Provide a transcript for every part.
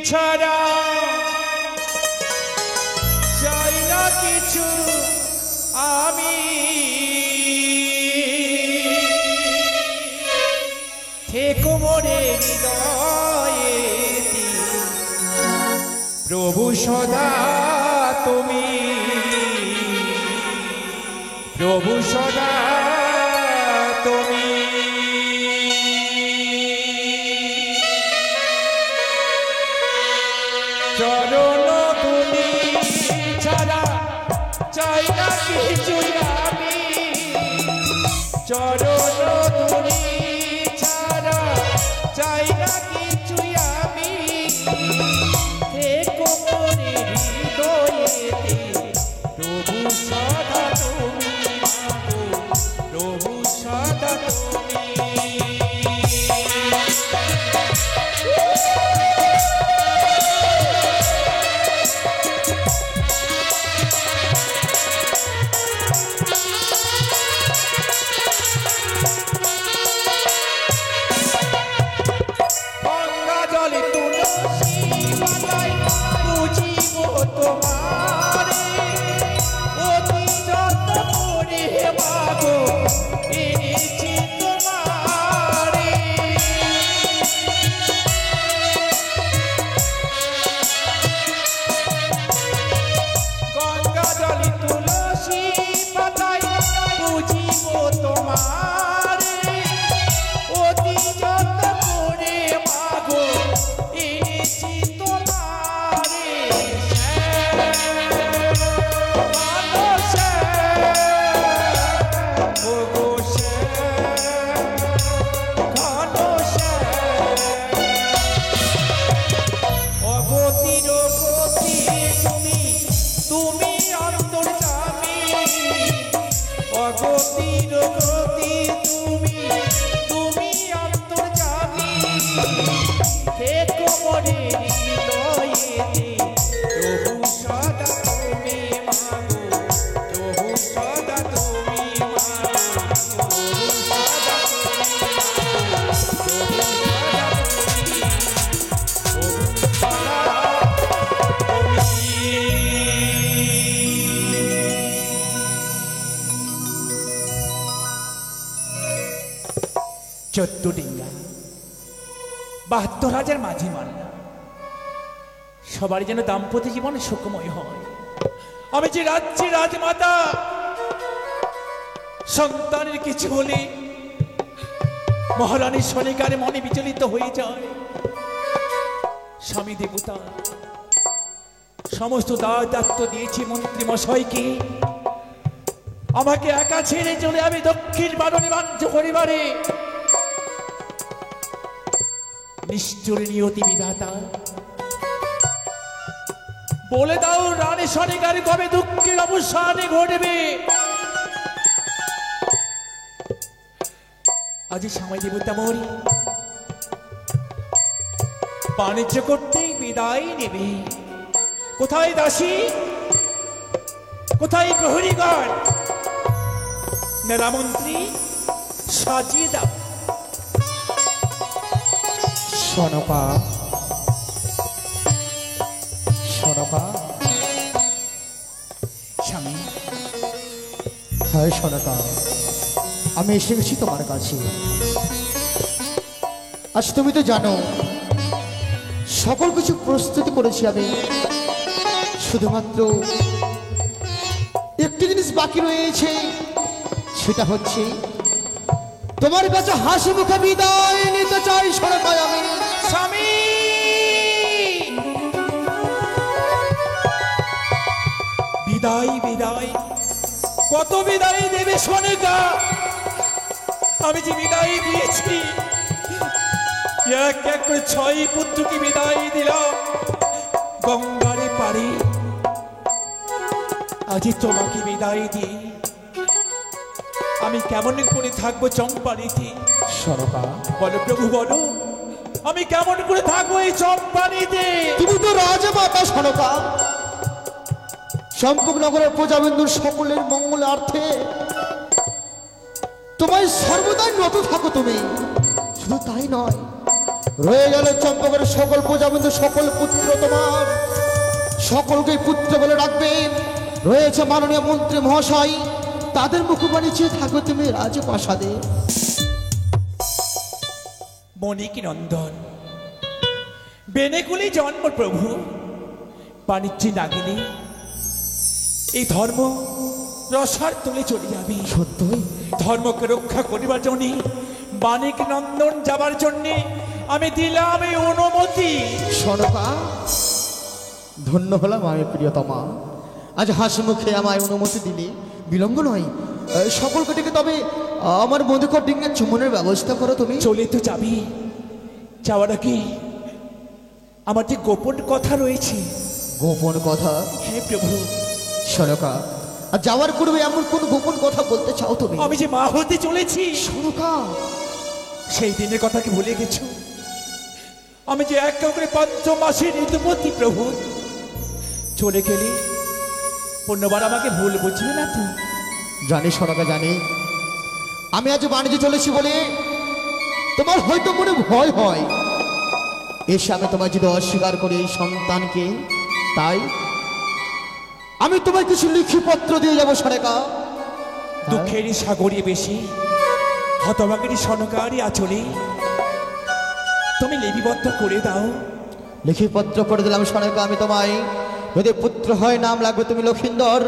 ছাড়া চাই না কিছু আমি থেকো মোরে হৃদয়ে প্রভু সদা তুমি প্রভু সদা তুমি চরণ ধুলি ছাড়া চাই না কিছু আমি চরণ ধুলি ছাড়া চাই না কিছু আমি থেকো মোরে হৃদয়েতে প্রভু সদা তুমি প্রভু সদা তুমি চোদ্দডিঙ্গা 72 রাজার মাঝি মাল্লা সবার যেন দাম্পত্য জীবন সুখময় হয়। আমি যে রাজ্যের রাজমাতা সন্তানের কিছু হলে মহারানীর শনিকারে মনে বিচলিত হয়ে যায়। স্বামী দেবতা সমস্ত দায়িত্ব দিয়েছি মন্ত্রী মশাইকে, আমাকে একা ছেড়ে চলে আমি দক্ষিণ বারণে বাঞ্ছ পরিবারে নিষ্ঠুর নিয়তি বিধাতা বলে দাও রানী শনিকারে কবে দুঃখের অবসানে ঘটবে। আজ সময় দেবতা মরি বাণিজ্য করতে বিদায় নেবে। কোথায় দাসী, কোথায় প্রহরীগণ, মেলামন্ত্রী সাজিয়ে দাও। সনপা সনপা স্বামী। হ্যাঁ সনপা, আমি এসে গেছি তোমার কাছে। আজ তুমি তো জানো সকল কিছু প্রস্তুতি করেছি আমি, শুধুমাত্র একটি জিনিস বাকি রয়েছে, সেটা হচ্ছে তোমার কাছে হাসি মুখে বিদায় নিতে চাই সনপা আমি। স্বামী বিদায় বিদায়, কত বিদায় দেবে সোনিকা? আমি যে বিদায় দিয়েছি এক এক করে 6 পুত্রকে বিদায় দিলাম গঙ্গারে পারে। আজ তোমাকে বিদায় দিই, আমি কেমন করে থাকবো চম্পানিতে? সনপা বলো প্রভু বলো, আমি কেমন করে থাকবো এই চম্পানিতে? তুমি তো রাজমাতা সনপা, চম্পকনগরের প্রজাবিন্দুর সকলের মঙ্গলার্থে তোমায় সর্বদাই নত থাকো তুমি। শুধু তাই নয়, রয়ে গেল চম্পকের সকল প্রজাবন্ধু, সকল পুত্র তোমার, সকলকে পুত্র বলে রাখবেন। রয়েছে মাননীয় মন্ত্রী মহাশয়, তাদের মুখবাণী চেয়ে থাকো তুমি রাজপ্রাসাদে। মণিক নন্দন বেনেকুলি জন্ম প্রভু, বাণিজ্যে না গেলে এই ধর্ম রসার তুলে চলে যাবে। সত্যই ধর্মকে রক্ষা করিবার জন্য বাণিক নন্দন যাবার জন্য আমি দিলাম এই অনুমতি। সনকা, ধন্য হলাম আমি প্রিয়তমা, আজ হাসি মুখে আমায় অনুমতি দিলে। বিলম্ব নয়, সকলকে ডেকে তবে আমার মধুকর ডিঙ্গা চুমনের ব্যবস্থা করো তুমি। চলে তো যাবি, যাওয়ার আগে আমার যে গোপন কথা রয়েছে। গোপন কথা? হ্যাঁ প্রভু। সনকা, আর যাওয়ার পূর্বে এমন কোন গোপন কথা বলতে চাও তুমি? আমি যে মা হতে চলেছি। সনকা, সেই দিনের কথা কি ভুলে গেছো? আমি যে এক করে 5 মাসের ঋতুপতি প্রভু, চলে গেলে পূর্ণবার আমাকে ভুল বুঝবে না তুই? জানি সনকা, জানি। আমি আজ বাণিজ্যে চলেছি বলে তোমার হয়তো মনে ভয় হয়, এসে আমি তোমার যদি অস্বীকার করি এই সন্তানকে, তাই আমি তোমায় কিছু লিখি পত্র দিয়ে যাবো সনকা। দুঃখেরই সাগরে বেশি হতভাগেরই সনকারই আচলে তুমি লিপিবদ্ধ করে দাও। লিখি পত্র করে দিলাম সনকা আমি তোমায়। যদি পুত্র হয় নাম লাগবে তুমি লক্ষিন্দর,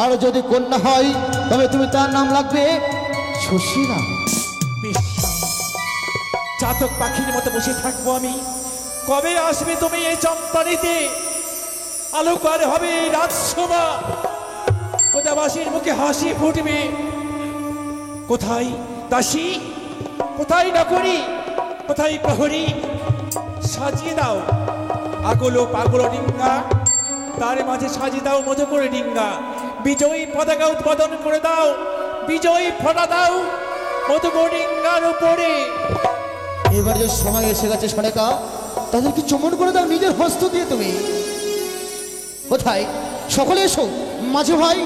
আর যদি কন্যা হয় তবে তুমি তার নাম লাগবে সুশীলা। চাতক পাখির মতো বসে থাকবো আমি। কবে আসবে তুমি এই চম্পানিতে? আলোকার হবে এই রাজসভা, প্রজাবাসীর মুখে হাসি ফুটবে। কোথায় দাসী, কোথায় নগরী, কোথায় প্রহরী? সাজিয়ে দাও আগলো পাগলো ডিঙ্গা, তার মাঝে সাজিয়ে দাও মজা করে ডিঙ্গা। বিজয়ী পতাকা উৎপাদন করে দাও, বিজয়ী ফোঁটা দাও মধুকর ডিঙ্গার উপরে। এবার যে সময় এসে গেছে সনকা, তাদেরকে চুমন করে দাও নিজের হস্ত দিয়ে তুমি। কোথায়? সকলে এসো মাঝে ভাই।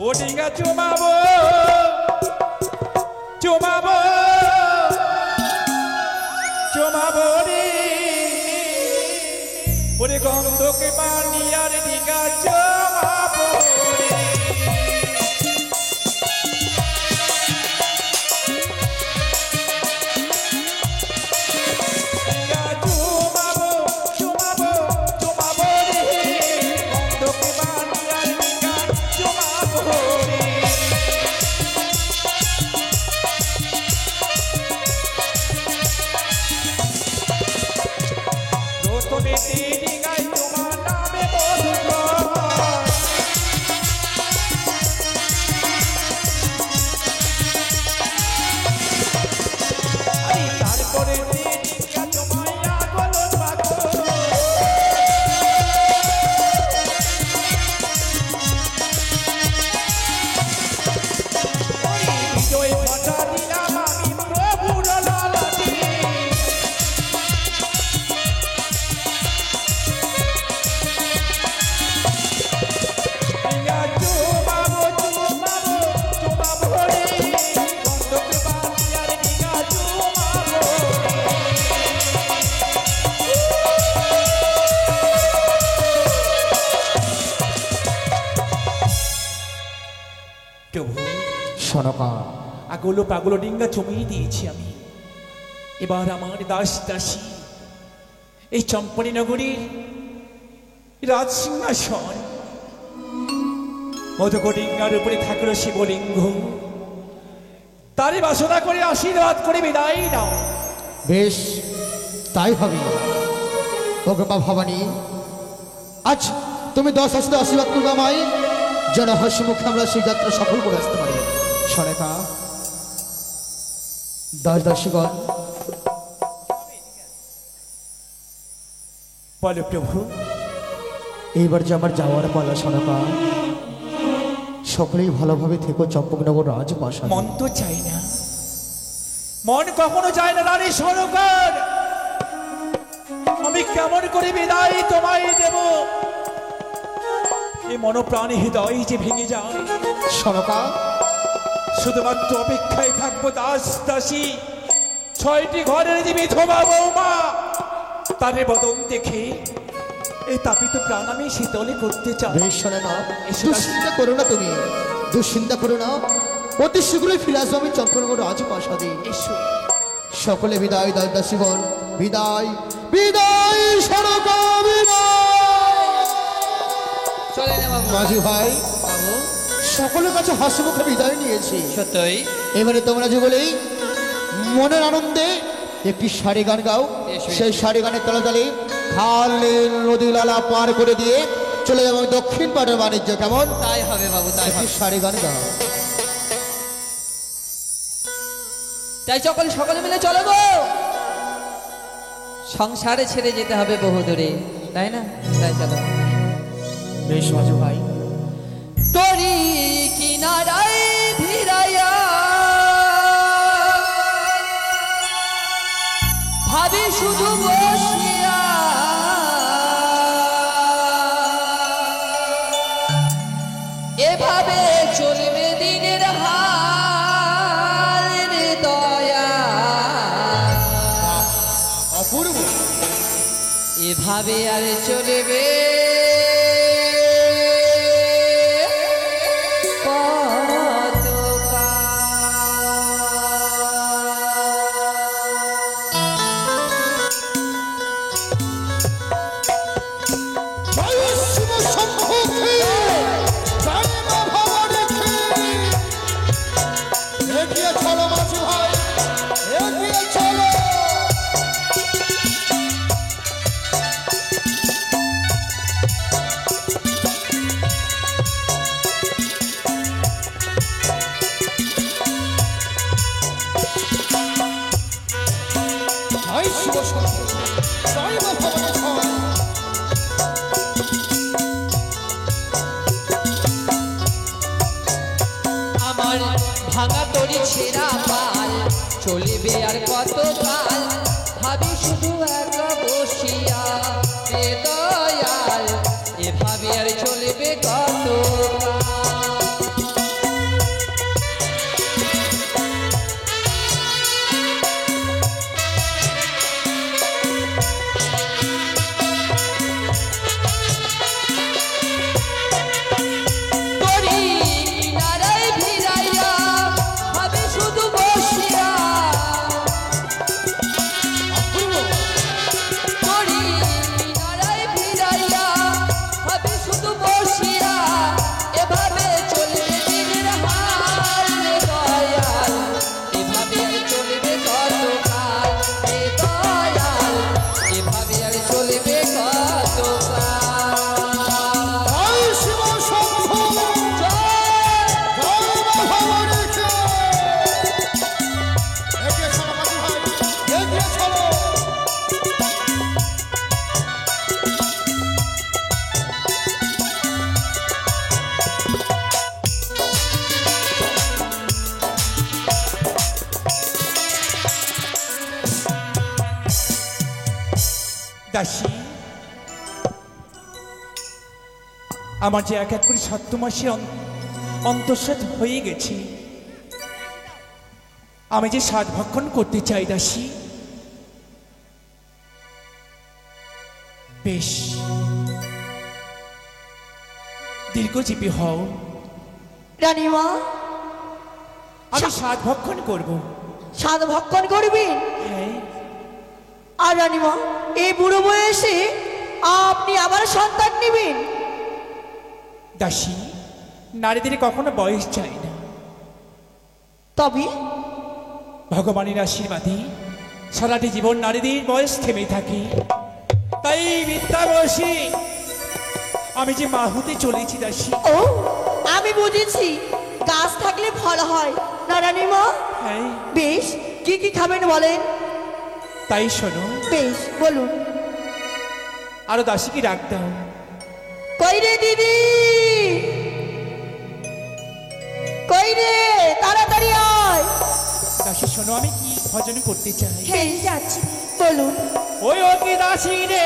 ও ডিঙ্গা চুমাবো, চুমাবো, চুমাবো রে, ওরে গন্ধকে পানি আর ডিঙ্গা চুমাবো রে। ডিঙ্গা চুমাবো, চুমাবো, চুমাবো রে, গন্ধকে পানি আর ডিঙ্গা চুমাবো রে। রোস্তমেতে ডিঙ্গায় তোমার নামে মধুকর, আরে তারপরে ডিঙ্গা তোমায় আগলো পাগল। বিজয় ভাষা দিলাম আমি প্রভুর লালাতে। ডিঙ্গা চুমাবো, চুমাবো, চুমাবো রে, গন্ধকে পানি আর ডিঙ্গা চুমাবো রে। প্রভু, সনকা, আগলো পাগলো ডিঙ্গা চমিয়ে দিয়েছি আমি। এবার আমার দাস দাসী এই চম্পনী নগরীর রাজসিংহাসন, মধুকর ডিঙ্গার উপরে থাকলো শিবলিঙ্গ, তারই বাসনা করে আশীর্বাদ করে বিদায় নাও। বেশ তাই হবে। ওকে মা ভবানী, আজ তুমি 10 হস্তে আশীর্বাদ করবে আমায়, যেন হাসি মুখে আমরা সেই যাত্রা সফল করে আসতে পারি। সনকা, দাস দাসীগণ, বলো প্রভু। এইবার যে আমার যাওয়ার পালা সনকা, সকলেই ভালোভাবে থেকো চম্পকনগর রাজপ্রাসাদ। মন তো চাই না, মন কখনো চায় না রানী সরকার। আমি কেমন করে বিদায় তোমায় দেব, এই মনোপ্রাণে হৃদয় যে ভেঙে যায়। সনকা, শুধুমাত্র অপেক্ষায় থাকবো দাস দাসী, 6টি ঘরের যে বিধবা বৌমা, তাদের বদন দেখে এই তাপিত প্রাণ আমি শীতলে করতে চাই। বেশ সনকা, দুশ্চিন্তা করো না, তুমি দুশ্চিন্তা করো না। অতি শীঘ্রই ফিরে আসবো আমি চন্দ্রনগর রাজপ্রাসাদে। এসো। সকলে বিদায় দাসীগণ, বিদায় বিদায় সনকা, চলে না বাবু। মাঝি ভাই, বাবু সকলের কাছে হাসি মুখে বিদায় নিয়েছি। সত্যই এবারে তোমরা যে বলেই মনের আনন্দে একটি সারি গান গাও। এসো, সেই সারি গানের তালে তালে খালে নদী লালা পার করে দিয়ে চলে যাবো দক্ষিণ পাটের বাণিজ্য। কেমন? তাই হবে বাবু, তাই একটি হবে। সারি গান গাও। তাই সকলে মিলে চলো গো, সংসারে ছেড়ে যেতে হবে বহু দূরে, তাই না? তাই চলো। বেশ মাঝি ভাই, তরি কিনারায় ভিড়াইয়া ভাবি শুধু বসিয়া, এভাবে চলবে দিনের হাল রে দয়া, অপূর্ব। এভাবে আর চলবে আমার ভাঙা তরি ছেঁড়া পাল চলিবে আর কত কাল, ভাবি শুধু একা বসিয়া রে দয়াল, এভাবে আর চলিবে কত কাল। দাসী, আমার যে এক এক করে 7 মাসে অন্তঃসাৎ হয়ে গেছে, আমি যে 7 ভক্ষণ করতে চাই দাসী। বেশ, দীর্ঘজীবী হও। রানীমা, আমি 7 ভক্ষণ করব। 7 ভক্ষণ করবেন? হ্যাঁ। আর রানীমা, এই বুড়ো বয়সে আপনি আবার সন্তান নেবেন? দাসী, নারীদের কখনো বয়স চাই না। তবে ভগবানের আশীর্বাদে সারাটি জীবন নারীদের বয়স থেমে থাকে। তাই বিদ্যা বয়সে আমি যে মা হতে চলেছি দাসী। ও, আমি বুঝেছি, গাছ থাকলে ফল হয় না রানীমা? হ্যাঁ। বেশ, কি কি খাবেন বলেন? তাই শোনো। বেশ, বলুন। আরো দাসীকে ডাক দাও। কই রে দিদি, কই রে, তাড়াতাড়ি আয়। দাসী শোনো, আমি কি ভজন করতে চাই। হ্যাঁ যাচ্ছি, বলুন। ওই ও কি দাসী রে,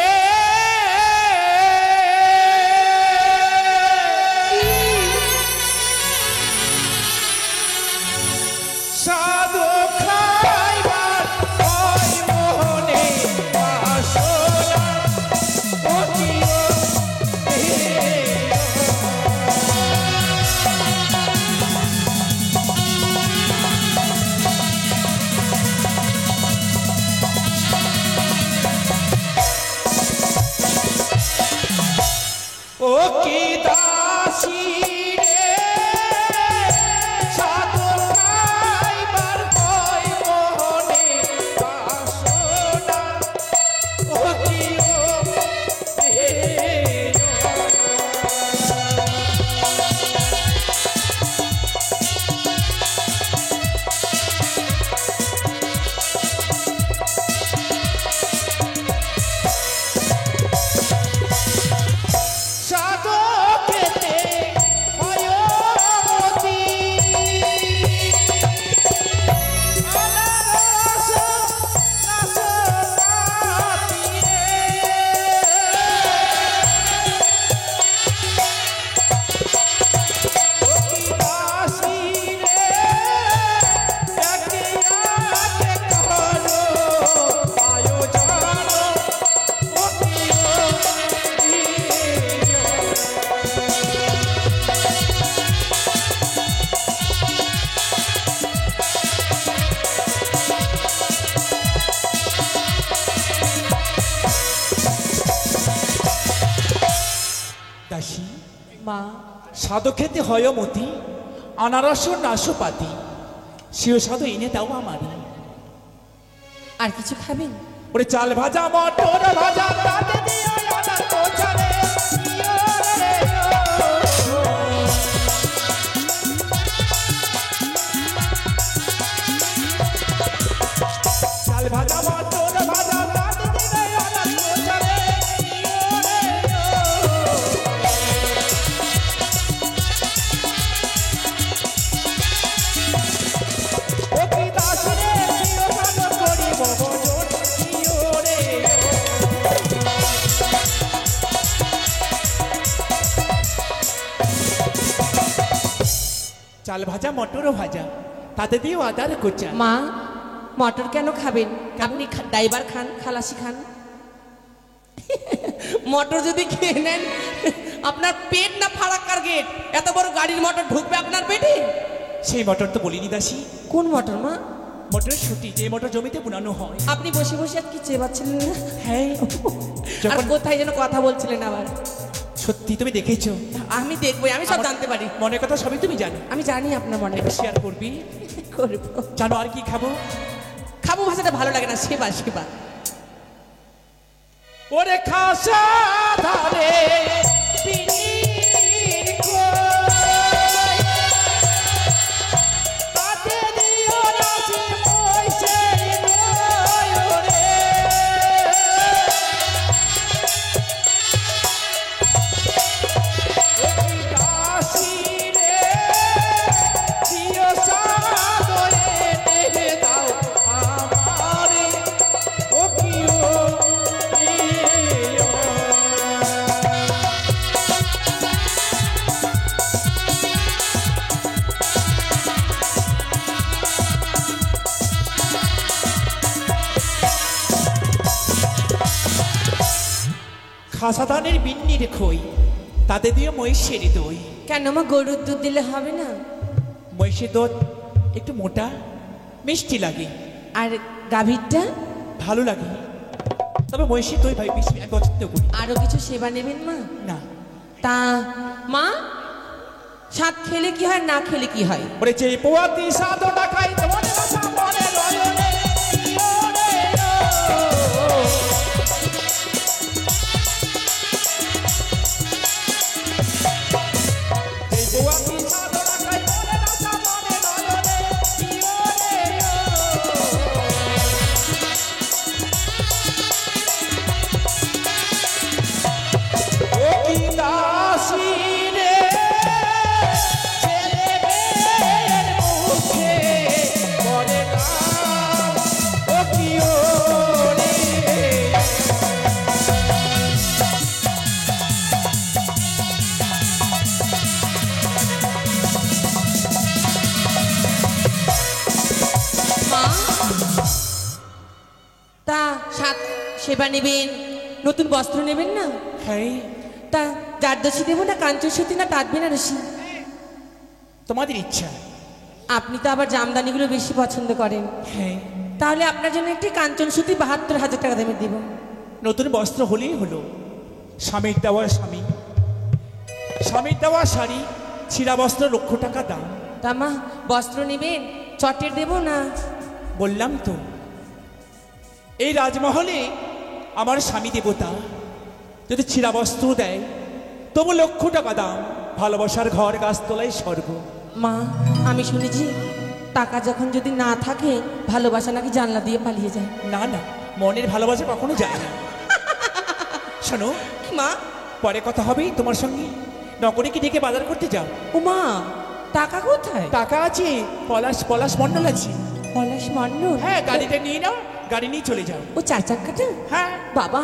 সাধু খাইবার ওই মোহনে বাসনা, ও কি ও ও কি দাসী রে, সাধু খাইবার ওই মোহনে বাসনা, ও কি ও সাধকেতে অয়মতি, অনারস নাশনাতি রে, ও কি দাসী রে, একে একে করো আয়োজন, ও কি ও দাসী, মা, সাধু খেতে হয় মতি, আনারস নাশপাতি, সেও সাধু এনে দাও আমারি। আর কিছু খাবেন? ওরে চাল ভাজা মটর ভাজা তাতে দিও আনার কোচারে, ইয়ো রে ইয়ো। চাল ভাজা মটর ভাজা তাতে দিও আনার কোচারে, ইয়ো রে ইয়ো। ও কি দাসী রে, প্রিয় সাধু করিব ভজন, ইয়ো রে ইয়ো। চাল ভাজা মটর ভাজা তাতে দিও আদার কোচা। মা, মটর কেন খাবেন? আপনি ড্রাইভার খান, খালাসি খান। মটর যদি খেয়ে নেন, আপনার পেট না ফারাক্কার গেট, এত বড় গাড়ির মটর ঢুকবে আপনার পেটে? সেই মটর তো বলিনি দাসী, কোন মটর মা? মটরের শুটি, যে মটর জমিতে বুনানো হয়। আপনি বসে বসে আর কি চেবাচ্ছিলেন না? হ্যাঁ, আর যখন কোথায় যেন কথা বলছিলেন আবার? সত্যি তুমি দেখেছো, আমি দেখবো, আমি সব জানতে পারি। মনের কথা সবই তুমি জানো। আমি জানি আপনার মনে একটু শেয়ার করবি? করবো। জানো আর কি খাবো? খাবো ভাষাটা ভালো লাগে না, সেবা সেবা। ওরে খাসা ধারে পিনির কই, তাতে দিও রাশি মহিষের দই রে। ও কি দাসী রে, দিও সাদরে দেহে দাও আমারে, ও কি ও খাসাদানের বিন্নির খই, তাতে দিয়ে মহিষের দই। কেন মা, গরুর দুধ দিলে হবে না? মহিষের দুধ একটু মোটা মিষ্টি লাগে, আর গাভীরটা? ভালো লাগে, তবে মহিষের দই ভাই বেশি আমি পছন্দ করি আরো কিছু সেবা নেবেন মা? না। তা মা, শাক খেলে কি হয়, না খেলে কি হয়? ওরে যে পোয়াতি সাধনা খাই তোমার আশা মনে রয়নে, ইয়ো রে ইয়ো। এই পোয়াতি সাধনা খাই তোমার আশা মনে রয়নে, ইয়ো রে ইয়ো। ও কি দাসী রে, ছেলে মেয়ের মুখে সেবা নেবেন, নতুন বস্ত্র নেবেন না? হ্যাঁ, তা জারদোষী দেবো না কাঞ্চন সুতি না তাঁত বেনারসি? তোমাদের ইচ্ছা। আপনি তো আবার জামদানিগুলো বেশি পছন্দ করেন। হ্যাঁ, তাহলে আপনার জন্য একটি কাঞ্চন সুতি ৭২,০০০ টাকা দামের দিব। নতুন বস্ত্র হলেই হলো। স্বামীর দেওয়া স্বামী, স্বামীর দেওয়া শাড়ি, ছিঁড়া বস্ত্র 1,00,000 টাকা দাম। তা মা বস্ত্র নেবেন চটের দেবো না? বললাম তো, এই রাজমহলে আমার স্বামী দেবতা, যদি ছিঁড়া বস্ত্র দেয় তবু 1,00,000 টাকা দাম। ভালোবাসার ঘর গাছতলায় স্বর্গ। মা আমি শুনেছি টাকা যখন যদি না থাকে ভালোবাসা নাকি জানলা দিয়ে পালিয়ে যায়। না না, মনের ভালোবাসা কখনো যায় না। শোনো মা, পরে কথা হবে তোমার সঙ্গে। নগরীকে ডেকে বাজার করতে যাও। ও মা, টাকা কোথায়? টাকা আছে, পলাশ পলাশ মন্ডল আছে। পলাশ মণ্ডল? হ্যাঁ, গাড়িটা নিয়ে নাও, গাড়ি নিয়ে চলে যাও। ও 4 চাকাটা? হ্যাঁ, বাবা,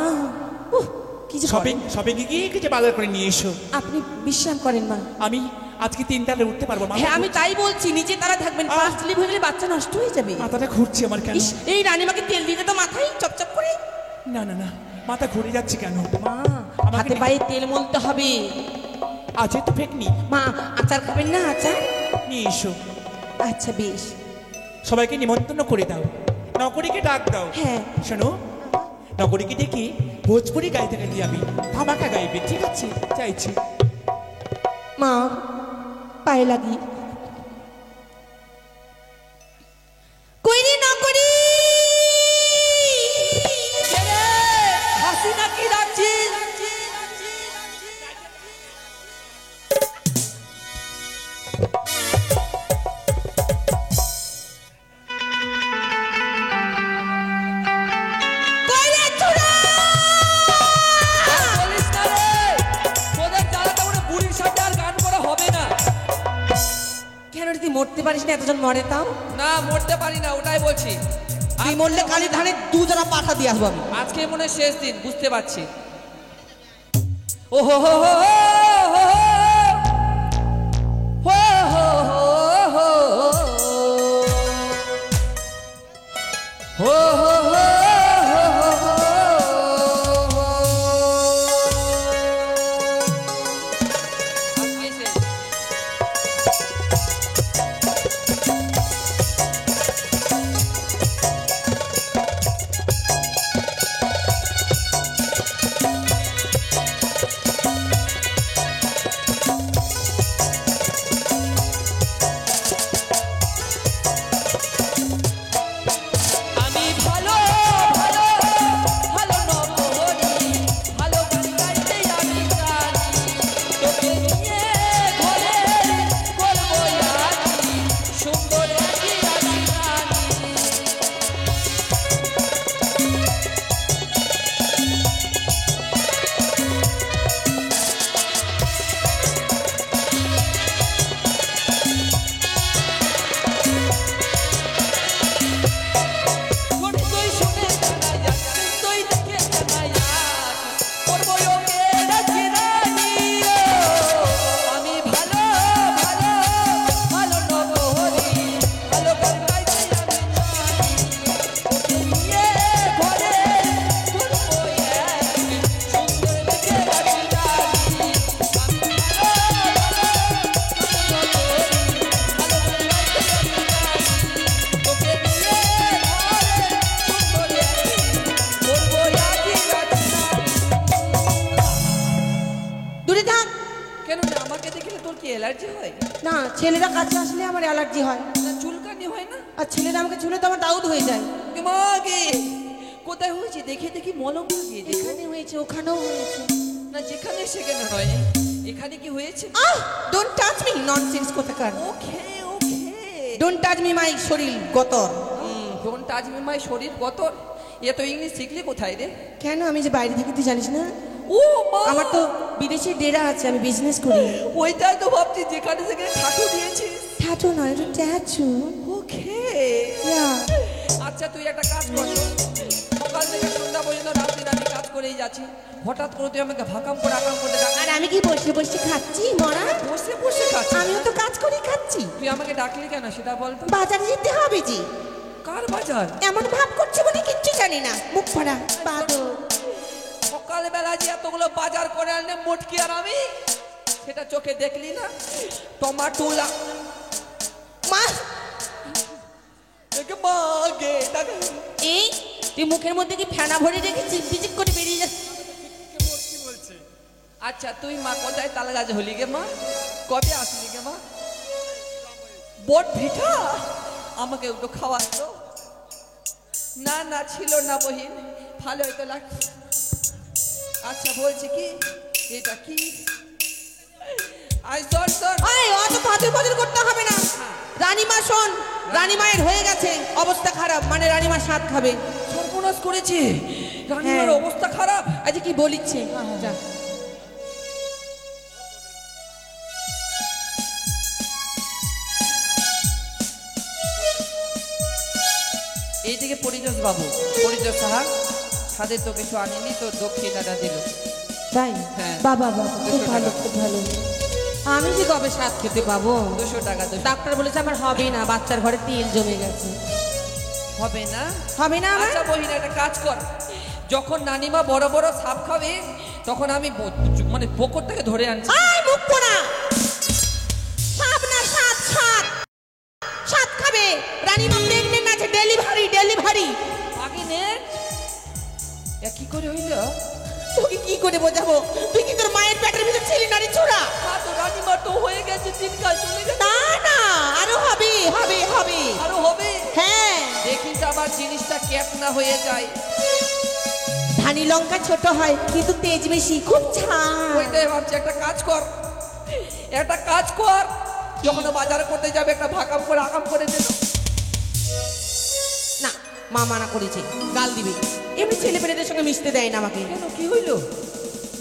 কি যে শপিং করেন। শপিং গিয়ে কিছু বাজার করে নিয়ে এসো। আপনি বিশ্রাম করেন মা। আমি আজকে 3 তালে উঠতে পারবো না। হ্যাঁ আমি তাই বলছি, নিচে তারা থাকবেন, পাঁচ স্লিপ হয়ে গেলে বাচ্চা নষ্ট হয়ে যাবে। মাথাটা ঘুরছে আমার কেন? ইস, এই রানীমাকে তেল দিতে তো মাথায় চপচপ করে। না না না, মাথা ঘুরে যাচ্ছে কেন? মা আমাকে হাতে পায়ে তেল মলতে হবে। আছে তো ফেকনি, মা আচার খাবেন না? আচার? নিয়ে এসো। আচ্ছা বেশ। সবাইকে নিমন্ত্রণ করে দাও, নগরীকে ডাক দাও। হ্যাঁ। শোনো, নগরীকে ডেকে ভোজপুরি গাইতে গাইতে যাবি, ধামাকা গাইবে, ঠিক আছে? চাইছি। মা পায়ে লাগি। কইরি না করি হাসিনা কি ডাকছি? কেন তুই মরতে পারিস না? এতজন মরে তাও না, মরতে পারি না, ওটাই বলছি। তুই মরলে কালী ধানে 2 জোড়া পাঠা দিয়ে আসবো আমি। আজকে মনে হয় শেষ দিন, বুঝতে পারছি। ও হো হো হো হো হো হো হো হো হো অ্যালার্জি হয় না, ছেলেরা কাছে আসলে আমার অ্যালার্জি হয়। না, চুলকানি হয় না? আর ছেলেরা আমাকে ছুলে তো আমার দাউদ হয়ে যায়। মাগে কোথায় হয়েছে? দেখে দেখি মলম লাগিয়ে দে। এখানে হয়েছে, ওখানেও হয়েছে। না, যেখানে সেখানে নয়, এখানে কি হয়েছে? ডোন্ট টাচ মি, ননসেন্স কোথাকার। ওকে ওকে, ডোন্ট টাচ মি মাই শরীর গতর। ডোন্ট টাচ মি মাই শরীর গতর। এ তো ইংলিশ শিখলি কোথায় রে? কেন, আমি যে বাইরে থাকি তুই জানিস না? ও মা, আমার তো বিদেশি ডেরা আছে, আমি বিজনেস করি। ওইটাই তো ভাবছি, যেখানে সেখানে ঠাটু দিয়েছিস। ঠাটু নয়, এটা ট্যাটু। ওকে, আচ্ছা তুই একটা কাজ কর, সকাল থেকে সন্ধ্যা পর্যন্ত রাত্রি রাতে কাজ করেই যাচ্ছি, হঠাৎ করে তুই আমাকে ভাকাম করে আকাম করে ডাক। আর আমি কি বসে বসে খাচ্ছি মরা? বসে বসে খাচ্ছি? আমিও তো কাজ করে খাচ্ছি। তুই আমাকে ডাকলি কেন সেটা বল তো। বাজারে যেতে হবে জি। কার বাজার? এমন ভাব করছে বলে কিচ্ছু জানি না, মুখ ভরা বাদর। সকালবেলা যে এতগুলো বাজার করে আনলে মোটকি আর আমি, সেটা চোখে দেখলি না? টমাটো মা মাগে এই তুই মুখের মধ্যে কি ফেনা ভরে রেখে চিপ করে বেরিয়ে যাচ্ছে। আচ্ছা তুই মা কোথায় তাল গাছ হলি গে মা? কবে আসলি গে মা? বট ভিটা আমাকে একটু খাওয়াতো না? না ছিল না বহিন, ভালো হয়তো লাগছে। আচ্ছা বলছি কি, এটা কি? আই সর সর এই অত পাথর পাথর করতে হবে না। রানীমা শোন, রানীমায়ের হয়ে গেছে অবস্থা খারাপ, মানে রানীমা স্বাদ খাবে। সর্বনাশ করেছে, রানীমার হ্যাঁ। অবস্থা খারাপ। আজকে কি বলিচ্ছে যা। এইদিকে পরিতোষ বাবু, পরিতোষ সাহা, সাদের তো কিছু আনিনি, তো দক্ষিণাটা দিল। তাই হ্যাঁ। বাবা বাবা খুব ভালো খুব ভালো। আমি যে কবে স্বাদ খেতে পাবো? 200 টাকা। ডাক্তার বলেছে আমার হবে না, বাচ্চার ঘরে তেল জমে গেছে। হবে না? হবে না আমার? আচ্ছা বহিন একটা কাজ কর, যখন নানিমা বড় বড় সাপ খাবে তখন আমি মানে পুকুর থেকে ধরে আনছি। আয় মুখ পোড়া, সাপ না সাত সাত সাত খাবে। রানীমা প্রেগনেন্ট আছে, ডেলিভারি ডেলিভারি। আগে নে কি করে হইল? তোকে কি করে বোঝাবো? তুই কি তোর মায়ের পেটের ভিতর ছিলি নারী ছোড়া? তো রানীমা তো হয়ে গেছে, দিনকাল চলে গেছে। না না আরো হবে হবে হবে আরো হবে? হ্যাঁ। দেখি তো আবার জিনিসটা ক্যাপ না হয়ে যায়। ধানি লঙ্কা ছোট হয় কিন্তু তেজ বেশি, খুব ঝাল। ওইটাই ভাবছি, একটা কাজ কর, একটা কাজ কর, যখন বাজার করতে যাবে একটা ভাকাম করে আকাম করে দিল। না মা মানা করেছে, গাল দিবে। এমনি ছেলে পেলেদের সঙ্গে মিশতে দেয় না আমাকে। কেন, কি হইল?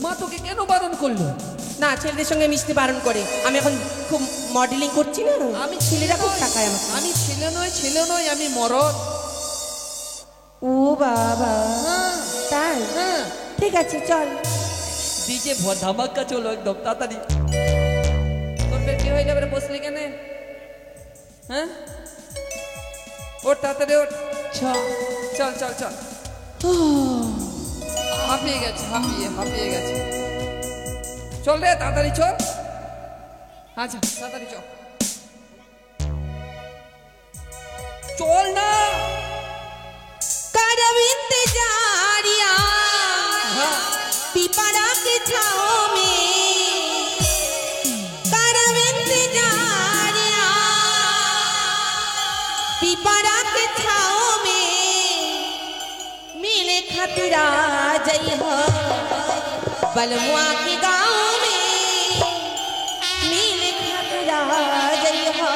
মা তোকে কেন বারণ করলো? না ছেলেদের সঙ্গে মিশতে বারণ করে। আমি এখন খুব মডেলিং করছি না, আমি ছেলেরা খুব টাকায় আমাকে। আমি ছেলে নই, আমি মরদ। ও বাবা হ্যাঁ তাই? হ্যাঁ, ঠিক আছে চল। ডিজে ধামাকা চলো একদম তাড়াতাড়ি। তোর পেট কি হয়ে যাবে রে, বসলি কেন? হ্যাঁ ওঠ তাড়াতাড়ি ওঠ, চল চল চল। হাঁপিয়ে গেছে, হাঁপিয়ে গেছে। চল রে তাড়াতাড়ি চল। আচ্ছা তাড়াতাড়ি চল, চল না। करब इंतजारिया पिपरा के छाँव में, करब इंतजारिया पिपरा के छाँव में, मिले खातिर आ जइहो बलमुआ के गाँव में, मिले खातिर आ जइहो।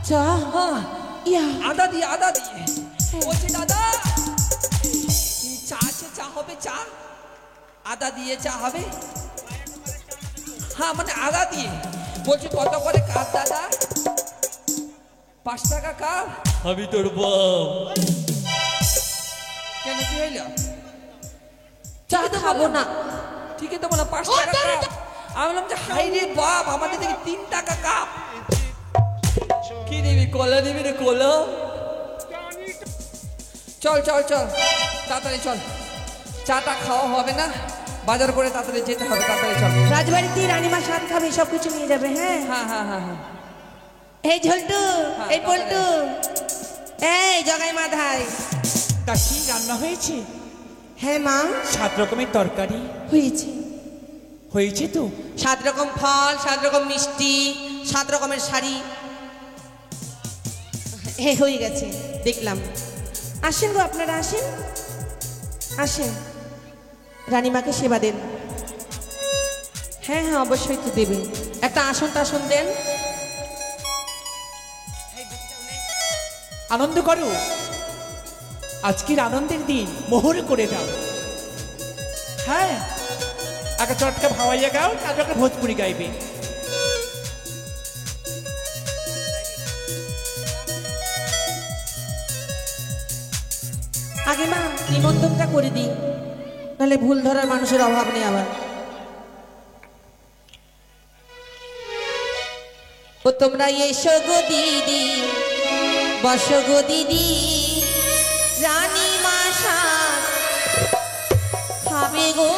চা ইয়া আদা দিয়ে বলছি দাদা চা আছে, চা হবে, চা আদা দিয়ে চা হবে? হ্যাঁ মানে আদা দিয়ে। বলছি কত করে কাপ দাদা? 5 টাকা কাপ। আমি তোর বাপ। কেন কি হইল? চা খাবো না। ঠিকই তো বললাম 5 টাকা কাপ। আমি বললাম যে হাই রে বাপ, আমাদের থেকে 3 টাকা কাপ। কি নিবি, কলা নিবি রে কলা? চল চল চল তাড়াতাড়ি চল, চাটা খাওয়া হবে না, বাজার করে তাড়াতাড়ি যেতে হবে, তাড়াতাড়ি চল। রাজবাড়িতে রানীমা স্বাদ খাবে, সব কিছু নিয়ে যাবে। হ্যাঁ হ্যাঁ হ্যাঁ হ্যাঁ হ্যাঁ। এই ঝন্টু, এই পল্টু, এই জগাই মাধাই। তা কি রান্না হয়েছে? হ্যাঁ মা, 7 রকমের তরকারি হয়েছে। হয়েছে তো? 7 রকম ফল, 7 রকম মিষ্টি, 7 রকমের শাড়ি। হ্যাঁ হয়ে গেছে, দেখলাম। আসেন গো, আপনারা আসেন, আসেন, রানীমাকে সেবা দেন। হ্যাঁ হ্যাঁ অবশ্যই তো দেবে। একটা আসন টাসন দেন। আনন্দ করো, আজকের আনন্দের দিন মোহর করে দাও। হ্যাঁ, একটা চটকা ভাওয়াইয়া গাও, আর একটা ভোজপুরি গাইবে। আগে মা নিমন্ত্রণটা করে দিই, নাহলে ভুল ধরার মানুষের অভাব নেই আবার। ও তোমরা এসো গো দিদি, বসো গো দিদি, রানী মা শাক খাবে গো